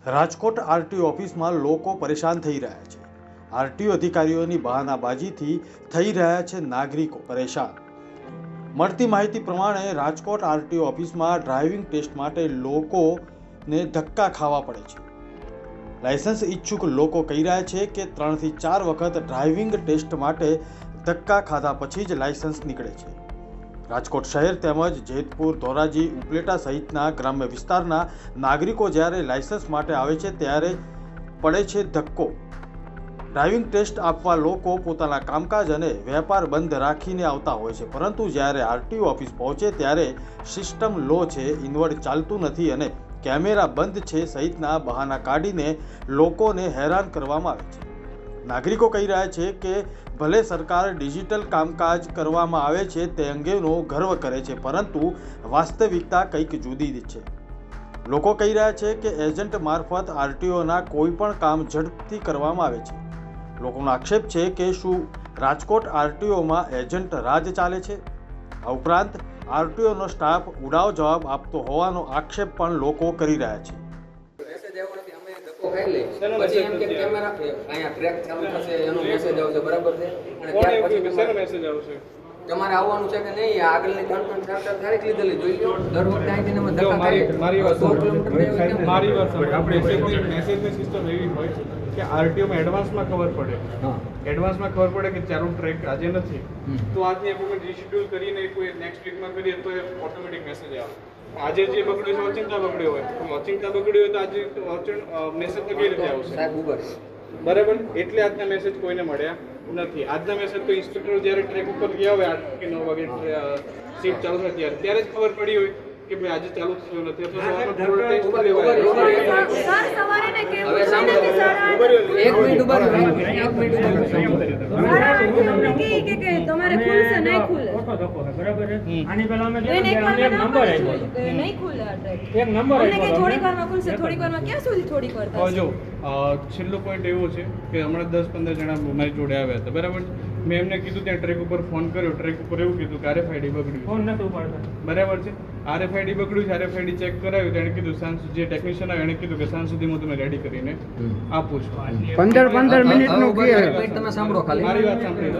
Rajkot RTO ઓફિસમાં લોકો પરેશાન થઈ રહ્યા છે. આરટીઓ અધિકારીઓની બહાનાબાજીથી થઈ રહ્યા છે નાગરિકો પરેશાન. મળતી માહિતી પ્રમાણે રાજકોટ આરટીઓ ઓફિસમાં ડ્રાઇવિંગ ટેસ્ટ માટે લોકોને ધક્કા ખાવા પડે છે. લાયસન્સ ઈચ્છુક લોકો કહી રહ્યા છે કે 3 થી 4 વખત ડ્રાઇવિંગ ટેસ્ટ માટે ધક્કા ખાધા પછી જ લાયસન્સ નીકળે છે. રાજકોટ શહેર તેમજ જેતપુર, ધોરાજી, ઉપલેટા સહિતના ગ્રામ્ય વિસ્તારના નાગરિકો જ્યારે લાયસન્સ માટે આવે છે ત્યારે પડે છે ધક્કો. ડ્રાઇવિંગ ટેસ્ટ આપવા લોકો પોતાના કામકાજ અને વેપાર બંધ રાખીને આવતા હોય છે, પરંતુ જ્યારે આરટીઓ ઓફિસ પહોંચે ત્યારે સિસ્ટમ લો છે, ઇન્વર્ટ ચાલતું નથી અને કેમેરા બંધ છે સહિતના બહાના કાઢીને લોકોને હેરાન કરવામાં આવે છે. નાગરિકો કહી રહ્યા છે કે ભલે સરકાર ડિજિટલ કામકાજ કરવામાં આવે છે તે અંગેનો ગર્વ કરે છે, પરંતુ વાસ્તવિકતા કંઈક જુદી છે. લોકો કહી રહ્યા છે કે એજન્ટ મારફત આરટીઓના કોઈ પણ કામ ઝડપથી કરવામાં આવે છે. લોકોનો આક્ષેપ છે કે શું રાજકોટ આરટીઓમાં એજન્ટ રાજ ચાલે છે? આ ઉપરાંત આરટીઓનો સ્ટાફ ઉડાવ જવાબ આપતો હોવાનો આક્ષેપ પણ લોકો કરી રહ્યા છે. પછી એમ કે કેમેરા અહીંયા ટ્રેક ચાલુ થશે એનો મેસેજ આવશે, બરાબર છે? અને ત્યાર પછી મેસેજ આવશે તમારે આવવાનું છે કે નહીં. આગળની 3-4 તારીખ લીધેલી જોઈ લો. દર વખતે અહીંથી અમે ધક્કા ખાઈએ. મારી વાત આપણે મેસેજની સિસ્ટમ એવી હોય કે આરટીઓમાં એડવાન્સમાં ખબર પડે. એડવાન્સમાં ખબર પડે કે ચાલો ટ્રેક આજે નથી તો આજની એપોઇન્ટમેન્ટ રીશેડ્યુલ કરીને કોઈ નેક્સ્ટ વીકમાં કરીએ તો ઓટોમેટિક મેસેજ આવે. આજે જે બગડ્યું છે ઓચિંતા બગડ્યો હોય તો આજે મેસેજ તો કેવી રીતે આવશે બરાબર? એટલે આજના મેસેજ કોઈને મળ્યા નથી. આજના મેસેજ તો ઇન્સ્પેક્ટર જ્યારે ટ્રેક ઉપર ગયા હોય 8 કે 9 વાગે સીટ ચાલુ થાય ત્યારે જ ખબર પડી હોય કે ભાઈ આજે ચાલુ થયું નથી. હવે સાંભળો, એક મિનિટ ઉભા રહો. તમારે ખુલશે નહીં ખુલે બરાબર છે. આની પહેલા અમે નહીં ખુલે આ ટ્રેક. એક નંબર આપ્યો કે થોડીક વારમાં ખુલશે, થોડીક વારમાં ક્યાં સુધી થોડીક વાર થશે. જો છેલ્લો પોઈન્ટ એવો છે કે હમણાં 10-15 જણા મારી જોડે આવ્યા હતા, બરાબર છે. મેં એમને કીધું ત્યાં ટ્રેક ઉપર ફોન કર્યો, ટ્રેક ઉપર એવું કીધું કે RFID બગડ્યું, ફોન નતો ઉપાડતા, બરાબર છે. RFID બગડ્યું છે, RFID ચેક કરાવ્યું, તેણે કીધું સાંજ જે ટેકનિશિયન આવ્યો એણે કીધું કે સાંજ સુધીમાં તમે રેડી કરીને આપું છું. 15 મિનિટનું તમે સાંભળો, ખાલી મારી વાત સાંભળી.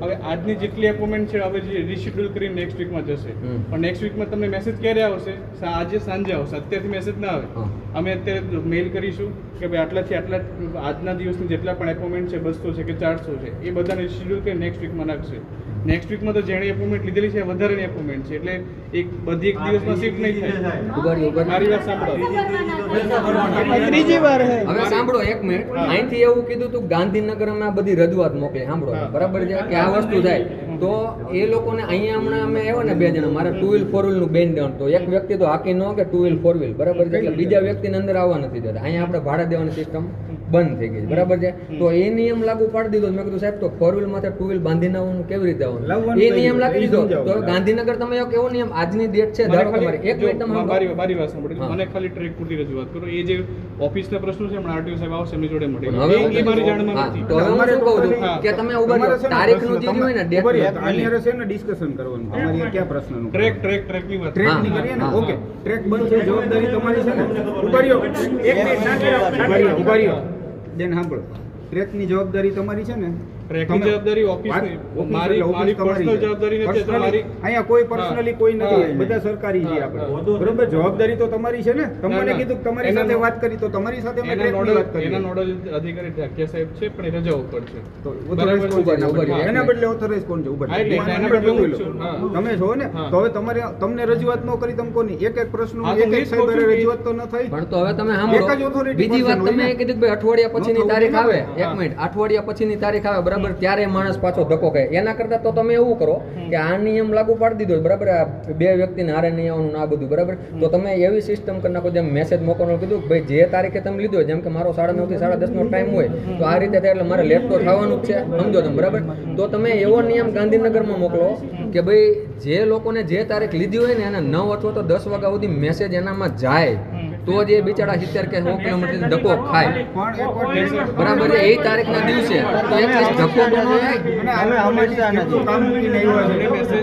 હવે આજની જેટલી એપોઇન્ટમેન્ટ છે હવે જે રીશેડ્યુલ કરીને નેક્સ્ટ વીકમાં જશે, પણ નેક્સ્ટ વીકમાં તમને મેસેજ ક્યારે આવશે? આજે સાંજે આવશે. અત્યારથી મેસેજ ના આવે. અમે અત્યારે મેઇલ કરીશું કે ભાઈ આટલાથી આટલા આજના દિવસની જેટલા પણ એપોઇન્ટમેન્ટ છે 200 છે કે 400 છે એ બધાને શેડ્યુલ કરી નેક્સ્ટ વીકમાં નાખશે. નેક્સ્ટ વીકમાં તો જેણે એપોઇન્ટમેન્ટ લીધેલી છે વધારેની એપોઇન્ટમેન્ટ છે, એટલે એક દિવસમાં શિફ્ટ નહીં થાય. મારી વાત સાંભળો, ત્રીજી વાર હવે સાંભળો એક મિનિટ. અહીંથી એવું કીધું તું ગાંધીનગરમાં આ બધી રજૂઆત મોકલી, સાંભળો બરાબર છે કે આ વસ્તુ થાય તો એ લોકોને અહીંયા હમણાં અમે આવ્યા ને 2 જણા, મારે 2 વ્હીલ 4 વ્હીલ નું બેન દેવાનું, તો એક વ્યક્તિ તો હાકી ન કે 2 વ્હીલ 4 વ્હીલ, બરાબર છે, એટલે બીજા વ્યક્તિને અંદર આવવા નથી દેતા. અહીંયા આપણે ભાડા દેવાની સિસ્ટમ બંધ થઈ ગઈ, બરાબર છે. તો એ નિયમ લાગુ પાડી દીધો. મેં કીધું સાહેબ તો 4 વ્હીલ માથે 2 વ્હીલ બાંધીને આવવાનું કેવી રીતે આવવાનું? એ નિયમ લાગી દીધો. તો ગાંધીનગર તમે કેવો નિયમ આજની ડેટ છે ધારો કે એક મિનિટ તમે મારી વાત સાંભળો, મને ખાલી ટ્રેક પૂરતી રજૂઆત કરો. એ જે ઓફિસના પ્રશ્નો છે હમણાં RTO સાહેબ આવશે એમની જોડે મળી, એ મારી જાણમાં નથી. તો હવે હું શું કહું છું કે તમે ઉભા રહો, તારીખનું જે હોય ને ડેટ ડિસ્કશન કરવાનું. તમારી ક્યાં પ્રશ્નનું ટ્રેકની વાત ટ્રેકની કરીએ ને. ઓકે, ટ્રેક બંધ છે, જવાબદારી તમારી છે ને. ઉભા રહ્યો, એક મિનિટ ઉભા રહ્યો. દેન સાંભળો, ટ્રેકની જવાબદારી તમારી છે ને. ટ્રેકની જવાબદારી ઓફિસની, મારી પર્સનલ જવાબદારી નથી. તમારી અહીંયા કોઈ પર્સનલી કોઈ નથી, બધા સરકારી છે આપણે, બરોબર. જવાબદારી તો તમારી છે ને. તમને કીધું કે તમારી સાથે વાત કરી તો તમારી સાથે મેં ટ્રેકની વાત કરી. એના નોડલ અધિકારી ઢાકિયા સાહેબ છે પણ એ રજા ઉપર છે. તો ઓથોરાઇઝ કોણ છે એના બદલે ઓથોરાઇઝ કોણ છે? તમે છો ને. તો હવે તમને રજૂઆત ન કરી તમે કોની એક પ્રશ્ન એક સાહેબ રજૂઆત તો ન થઈ. પણ તો હવે તમે સાંભળો, બીજી વાત તમે કીધું કે અઠવાડિયા પછીની તારીખ આવે, એક મિનિટ, અઠવાડિયા પછીની તારીખ આવે, બરાબર, ત્યારે માણસ પાછો ધક્કો ખાય. એના કરતા તો તમે એવું કરો કે આ નિયમ લાગુ પાડી દીધો, બરાબર, આ 2 વ્યક્તિને હારે નહીં આવવાનું આ બધું, બરાબર. તો તમે એવી સિસ્ટમ કરી નાખો, જેમ મેસેજ મોકલવાનું કીધું ભાઈ જે તારીખે તમે લીધો, જેમ કે મારો 9:30 થી 10:30 નો ટાઈમ હોય તો આ રીતે થાય, એટલે મારે લેટ તો થવાનું જ છે, સમજો તમે, બરાબર. તો તમે એવો નિયમ ગાંધીનગરમાં મોકલો કે ભાઈ જે લોકોને જે તારીખ લીધી હોય ને એને 9 અથવા તો 10 વાગ્યા સુધી મેસેજ એનામાં જાય, તો તો જ એ બિચારા 70 કે 100 કિલોમીટર ધક્કો ખાય. પણ એક વાર બરાબર છે. એ તારીખના દિવસે તો એટલીસ્ટ ધક્કો તો ન થાય. અને અમે હંમેશા નથી કામ મૂકીને આવ્યા છે.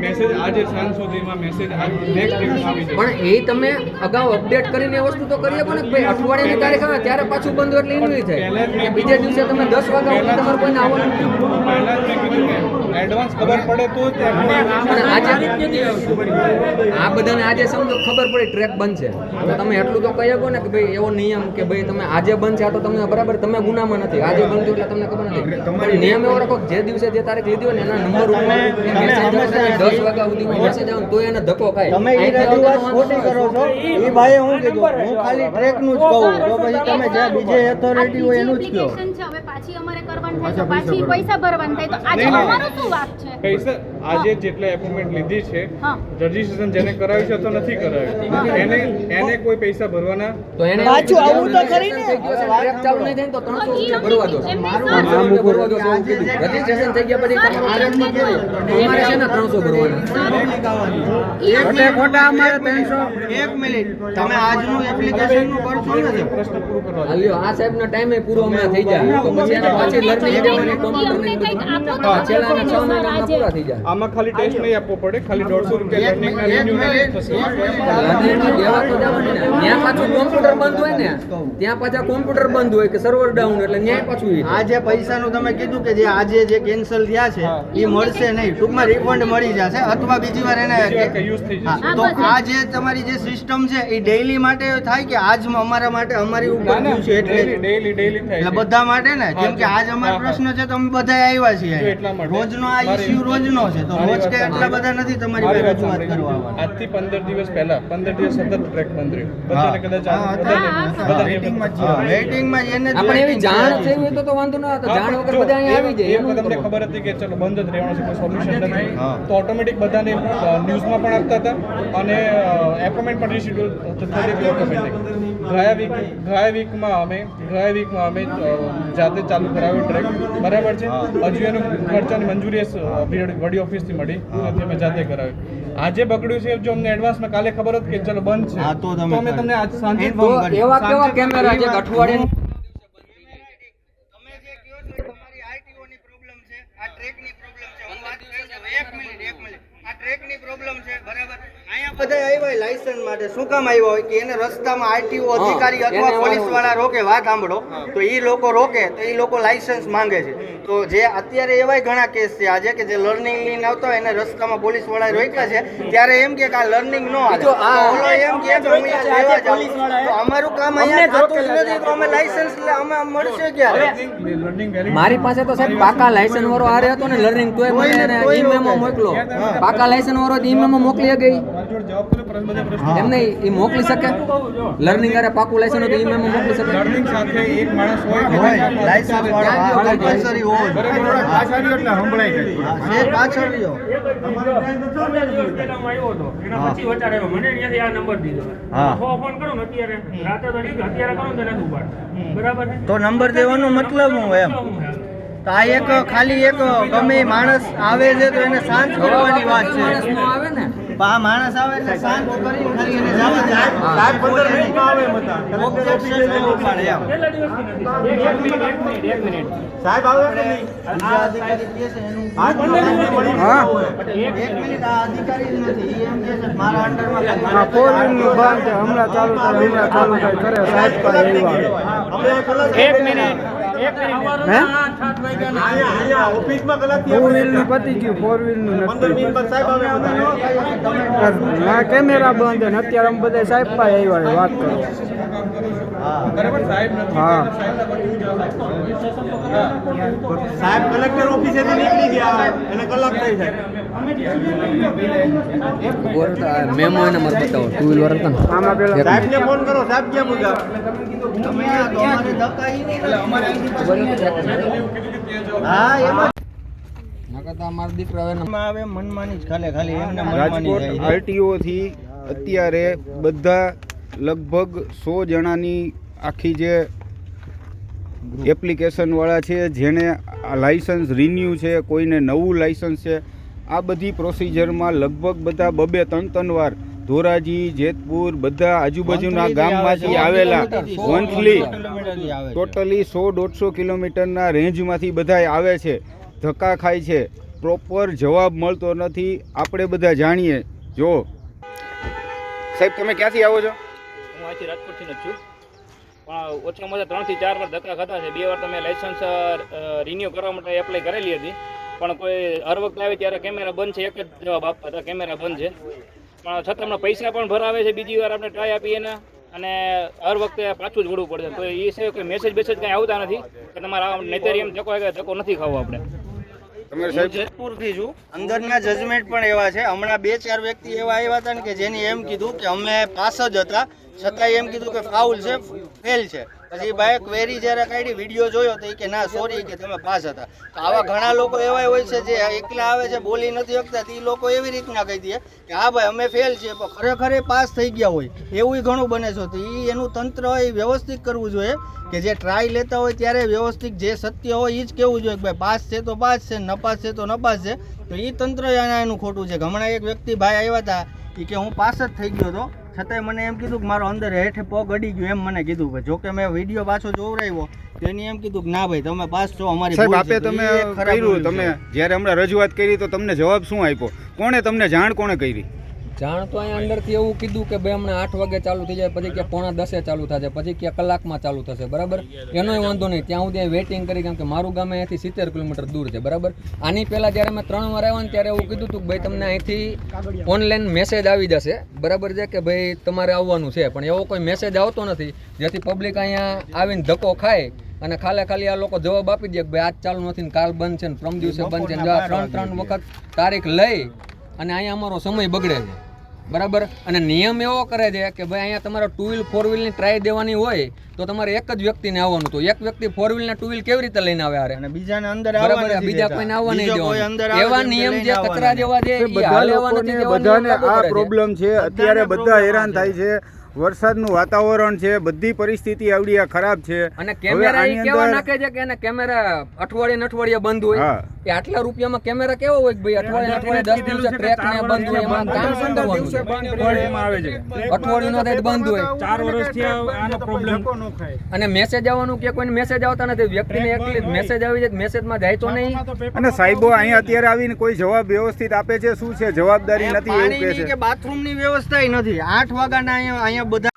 મેસેજ આજે સાંજ સુધીમાં મેસેજ નેક્સ્ટ વીકમાં આવી જશે. પણ એ તમે અગાઉ અપડેટ કરીને એ વસ્તુ તો કરી શકો ને કે ભાઈ અઠવાડિયાની તારીખ આવે ત્યારે પાછું બંધ હોય એટલે ઇન્જરી થાય કે બીજા દિવસે તમે 10 વાગ્યા સુધી તમારે કોઈને આવવાનું નથી. પહેલા જ મેં કીધું કે એડવાન્સ ખબર પડે તો જ અને આજે આ બધાને આજે સમજો ખબર પડી ટ્રેક બંધ છે તો તમે એટલું તો કહી શકો ને કે ભાઈ એવો નિયમ કે ભાઈ તમે આજે બંધ છે આ તો તમને બરાબર તમે ગુનામાં નથી. આજે બંધ થયું એટલે તમને ખબર નથી. પણ નિયમ એવો રાખો કે જે દિવસે જે તારીખ લીધી હોય ને એના નંબર ઉપર મેસેજ આવે 10 વાગ્યા સુધીમાં મેસેજ આવે તો એને ધક્કો ખાય. તમે એ રજૂઆત ખોટી કરો છો. એ ભાઈએ હું કીધું હું ખાલી ટ્રેકનું જ કહું તો પછી તમે જે બીજે ઓથોરિટી હોય એનું જ કહો. એપ્લિકેશન છે હવે પાછી અમારે કરવાનું થાય તો પાછી પૈસા ભરવાનું થાય તો આજે અમારો શું વાત છે? પૈસા આજે જેટલા એપોઇન્ટમેન્ટ લીધી છે હા. રજીસ્ટ્રેશન જેને કરાવ્યું છે તો નથી કરાવ્યું એને કોઈ પૈસા ભરવાના તો એને પાછું આવું તો ખરી ને. ટ્રેક ચાલુ નહીં થાય ને તો 300 રૂપિયા ભરવા દો. 300 રૂપિયા ભરવા દો. રજીસ્ટ્રેશન થઈ ગયા પછી તમે આરએમમાં ગયો અમારે છે ને 300 ભરવાના. ખોટા અમારે 300. એક મિનિટ તમે આજનું એપ્લિકેશનનું કરશો ને પ્રશ્ન પૂરો કરવા દો. હાલ્યો આ સાહેબનો ટાઈમે પૂરો હમણાં થઈ જાય તો પછી એને પાછી લર્નિંગ દેવાની કોમ્પ્યુટરની બધું છેલ્લાના 6 મહિનામાં પૂરા થઈ જાય. આમાં ખાલી ટેસ્ટ નહીં આપવો પડે ખાલી 150 રૂપિયા લર્નિંગના રિન્યુ થશે. લર્નિંગમાં દેવા તો જવાનું ને ત્યાં પાછું કોમ્પ્યુટર બંધ હોય ને ત્યાં પાછા કોમ્પ્યુટર બંધ હોય કે સર્વર ડાઉન એટલે ન્યાય પાછું ઈ થાય. આ જે પૈસાનું તમે કીધું કે જે આજે જે કેન્સલ થયા છે એ મળશે નહીં, ટૂંકમાં રિફંડ મળી જશે અથવા બીજી વાર એને યુઝ થઈ જશે. હા, તો આ જે તમારી જે સિસ્ટમ છે એ ડેઈલી માટે થાય કે આજ અમારા માટે અમારી ઉપર થયું છે એટલે ડેઈલી થાય એટલે છે. બધા માટે ને જેમ કે આજ અમારો પ્રશ્ન છે તો અમે બધા આવ્યા જો છીએ એટલા માટે. રોજનો આ ઇસ્યુ રોજનો છે તો રોજ કે એટલા બધા નથી તમારી મારી પાસે વાત રજૂઆત સાંભળી. કરવા આવવાના. આજથી 15 દિવસ પહેલા 15 દિવસ સતત ટ્રેક બંધ રહ્યો. બધાને કદાચ બધાને વેઇટિંગમાં જ છે. વેઇટિંગમાં એને જ આપણે એવી waiting જાણ છે. થઈ હોય તો વાંધો ન આવે. જાણ વગર બધા અહીંયા આવી જાય એનું તમને કરવાનું. ખબર હતી કે ચલો બંધ જ રહેવાનું છે કોઈ સોલ્યુશન નથી તો ઓટોમેટિક બધાને ન્યૂઝમાં પણ આપતા હતા અને એપોઇન્ટમેન્ટ પણ રિશિડ્યુલ થતી હતી ઓટોમેટિક. ગયા વીકમાં અમે જાતે ચાલુ કરાવ્યો ટ્રેક બરાબર છે. હજુ એનું ખર્ચાની મંજૂરી વડી ઓફિસથી મળી નથી અમે જાતે કરાવ્યું. આજે બગડ્યું છે જો અમને એડવાન્સમાં કાલે ખબર હતી કે ચલો બંધ છે હા, તો તમે અમે તમને આજ સાંજે તો એવા કેવા કેમેરા છે કે અઠવાડિયે તમે જે કહો છો એ તમારી RTO ની પ્રોબ્લેમ છે, આ ટ્રેકની પ્રોબ્લેમ છે. હું વાત કરું છું. એક મિનિટ આ ટ્રેકની પ્રોબ્લેમ છે બરાબર. અહીંયા બધા આવ્યા લાયસન્સ માટે શું કામ આવ્યા હોય કે એને રસ્તામાં RTO અધિકારી અથવા એને પોલીસ વાળા રોકે, વાત સાંભળો તો એ લોકો રોકે તો એ લોકો લાયસન્સ માંગે છે. તો જે અત્યારે એવાય ઘણા કેસ છે આજે કે જે લર્નિંગ લઈને આવતા હોય એને રસ્તામાં પોલીસ વાળા રોક્યા છે ત્યારે એમ કે આ લર્નિંગ નો આવે તો ઓલો એમ કે હું અહીંયા લેવા જાઉં તો અમારું કામ અહીંયા થતું જ નથી તો અમે લાયસન્સ અમે મળશે ક્યારે? લર્નિંગ મારી પાસે તો સાહેબ પાકા લાયસન્સ વાળો આરે હતો ને લર્નિંગ તોય મને એને ઈ-મેમો મોકલો. પાકા લાયસન્સ વાળો ઈ-મેમો મોકલી ગઈ જવાબ કરો બધા પ્રશ્નો. એમ નહીં ઈ મોકલી શકે લર્નિંગ આરે પાકું લાયસન્સ હતું ઈ-મેમો મોકલી શકે. લર્નિંગ સાથે એક માણસ હોય કે હોય જેના લાયસન્સ વાળો કમ્પલસરી હોય પાછળ એટલે સંભળાય ગઈ. છે પાછળ રહ્યો. તો નંબર દેવાનો મતલબ હું એમ તો આ એક ખાલી એક ગમે એ માણસ આવે છે તો એને શાંત કરવાની વાત છે. માણસ નો આવે ને પણ આ માણસ આવે એટલે શાંત કરીને ખાલી એને જવા દે. સાહેબ 15 મિનિટમાં આવે બધા ઓબ્જેક્શન ન ઉપાડે એમ. સાહેબ આવે કે નહીં? બીજા અધિકારી કહે છે એનું હા એક મિનિટ આ અધિકારી જ નથી ઈ એમ કહે છે કે મારા અંડરમાં આ ફોર વ્હીલનું બંધ છે. હમણાં ચાલુ થાય કરે સાહેબ પાસે આવ્યા. એક મિનિટ હે ટુ વ્હીલનું પતી ગયું, ફોર વ્હીલનું નથી. આ કેમેરા બંધ અને અત્યારે અમે બધા સાહેબ પાસે આવ્યા વાત કરો. બરાબર સાહેબ નથી હા. સાહેબ કલેક્ટર ઓફિસેથી નીકળી ગયા એને કલાક થઈ જાય. મેમો એને મારે બતાવો ટુ વ્હીલર હતા ને આમાં પેલા સાહેબને ફોન કરો સાહેબ ક્યાં મૂક્યા તમે આ તો અમારે ધક્કા ઈ નહીં હા એમાં નકર તો અમારા દીકરા હવે આવે મનમાની જ ખાલી એમને મનમાની રાજકોટ જાય. આરટીઓ થી અત્યારે બધા લગભગ 100 જણાની આખી જે એપ્લિકેશન વાળા છે જેને આ લાયસન્સ રિન્યુ છે, કોઈને નવું લાયસન્સ છે, આ બધી પ્રોસિજરમાં લગભગ બધા 2-3 વાર ધોરાજી, જેતપુર બધા આજુબાજુના ગામમાંથી આવેલા વંથલી ટોટલી 100-150 કિલોમીટરના રેન્જમાંથી બધા આવે છે, ધક્કા ખાય છે, પ્રોપર જવાબ મળતો નથી. આપણે બધા જાણીએ. જો સાહેબ, તમે ક્યાંથી આવો છો? હું અહીંથી રાજકોટથી જ છું, પણ ઓછામાં ઓછા 3 થી 4 વાર ધક્કા ખાતા છે. 2 વાર તમે લાઇસન્સ રિન્યુ કરવા માટે એપ્લાય કરેલી હતી, પણ કોઈ હર વખત આવે ત્યારે કેમેરા બંધ છે, એક જ જવાબ આપતા હતા કેમેરા બંધ છે. પણ છતાં હમણાં પૈસા પણ ભરાવે છે, બીજી વાર આપણે ટ્રાય આપીએ ને, અને હર વખતે પાછું જ વળવું પડે. તો એ છે કોઈ મેસેજ કંઈ આવતા નથી કે તમારા નહીતર એમ ધક્કો નથી ખાવો આપણે. હું જેતપુરથી છું. અંદરના જજમેન્ટ પણ એવા છે. હમણાં 2-4 વ્યક્તિ એવા આવ્યા હતા ને કે જેની એમ કીધું કે અમે પાસ જ હતા, છતાંય એમ કીધું કે ફાઉલ છે, ફેલ છે. પછી બાઇક વેરી જ્યારે કાઢી વિડીયો જોયો તો કે ના સોરી કે તમે પાસ હતા. તો આવા ઘણા લોકો એવા હોય છે જે એકલા આવે છે, બોલી નથી શકતા, તે લોકો એવી રીતના કહી દે કે હા ભાઈ અમે ફેલ છીએ, પણ ખરેખર એ પાસ થઈ ગયા હોય એવું ઘણું બને છે. તો એ એનું તંત્ર એ વ્યવસ્થિત કરવું જોઈએ કે જે ટ્રાય લેતા હોય ત્યારે વ્યવસ્થિત જે સત્ય હોય એ જ કહેવું જોઈએ કે ભાઈ પાસ છે તો પાસ છે, નપાસ છે તો નપાસ છે. તો એ તંત્ર એનું ખોટું છે. હમણાં એક વ્યક્તિ ભાઈ આવ્યા હતા એ કે હું પાસ જ થઈ ગયો હતો, છતાંય મને એમ કીધું કે મારો અંદર હેઠે પગ અડી ગયો એમ મને કીધું. ભાઈ જોકે મેં વિડીયો પાછો જોવરાવ્યો તો એને એમ કીધું કે ના ભાઈ તમે પાસ છો, અમારી સાહેબ ભૂલ છે. આપે તો તમે એ ખરાબ કર્યું, વસ્તુ તમે છે. જ્યારે હમણાં રજૂઆત કરી તો તમને જવાબ શું આપ્યો? કોણે તમને જાણ કોણે કરી? જાણ તો અહીંયા અંદરથી એવું કીધું કે ભાઈ હમણાં 8 વાગે ચાલુ થઈ જાય, પછી કે 9:45 ચાલુ થશે, પછી કે કલાકમાં ચાલુ થશે, બરાબર. એનોય વાંધો નહીં, ત્યાં સુધી વેઇટિંગ કરી, કેમ કે મારું ગામ અહીંયાથી 70 કિલોમીટર દૂર છે, બરાબર. આની પહેલાં જ્યારે મેં 3 વાર આવ્યા ને ત્યારે એવું કીધું હતું કે ભાઈ તમને અહીંથી ઓનલાઈન મેસેજ આવી જશે, બરાબર છે, કે ભાઈ તમારે આવવાનું છે, પણ એવો કોઈ મેસેજ આવતો નથી જેથી પબ્લિક અહીંયા આવીને ધક્કો ખાય અને ખાલી આ લોકો જવાબ આપી દે કે ભાઈ આજ ચાલુ નથી ને કાલ બંધ છે ને પ્રમ દિવસે બંધ છે ને 3 વખત તારીખ લઈ અને અહીંયા અમારો સમય બગડે છે, બરાબર. અને નિયમ એવો કરે છે કે ભાઈ અહીંયા તમારે 2 વ્હીલ 4 વ્હીલની ટ્રાય દેવાની હોય તો તમારે એક જ વ્યક્તિને આવવાનું. તો એક વ્યક્તિ 4 વ્હીલ ને 2 વ્હીલ કેવી રીતે લઈને આવે? અને બીજાને અંદર બરાબર, બીજા કોઈને આવવા નહીં દેવાનું. એવા નિયમ જે કચરા જેવા છે એ બધા હાલેવા નથી લોકોને દેવાના, બધાને લાગુ આ પડે છે. પ્રોબ્લેમ છે. અત્યારે બધા હેરાન થાય છે. વરસાદનું વાતાવરણ છે, બધી પરિસ્થિતિ આવડી આ ખરાબ છે. અને હવે કેમેરા આની એ કેવા અંદર- નાખે છે કે એને કેમેરા અઠવાડિયે બંધ હોય. હા. એ આટલા રૂપિયામાં કેમેરા કેવો હોય કે ભાઈ અઠવાડિયે 10 દિવસે ટ્રેક ને બંધ હોય, એમાં કામ શું કરવાનું છે? અઠવાડિયું નો થાય તો બંધ હોય. 4 વર્ષથી આનો પ્રોબ્લેમ અને મેસેજ આવવાનું કે કોઈને મેસેજ આવતા નથી. વ્યક્તિને એકલી મેસેજ આવી જાય, મેસેજમાં જાય તો નહીં. અને સાહેબો અહીંયા અત્યારે આવીને કોઈ જવાબ વ્યવસ્થિત આપે છે? શું છે જવાબદારી નથી એવું કહે પાણીની છે. કે બાથરૂમની વ્યવસ્થા નથી. 8 વાગ્યાના અહીંયા બધા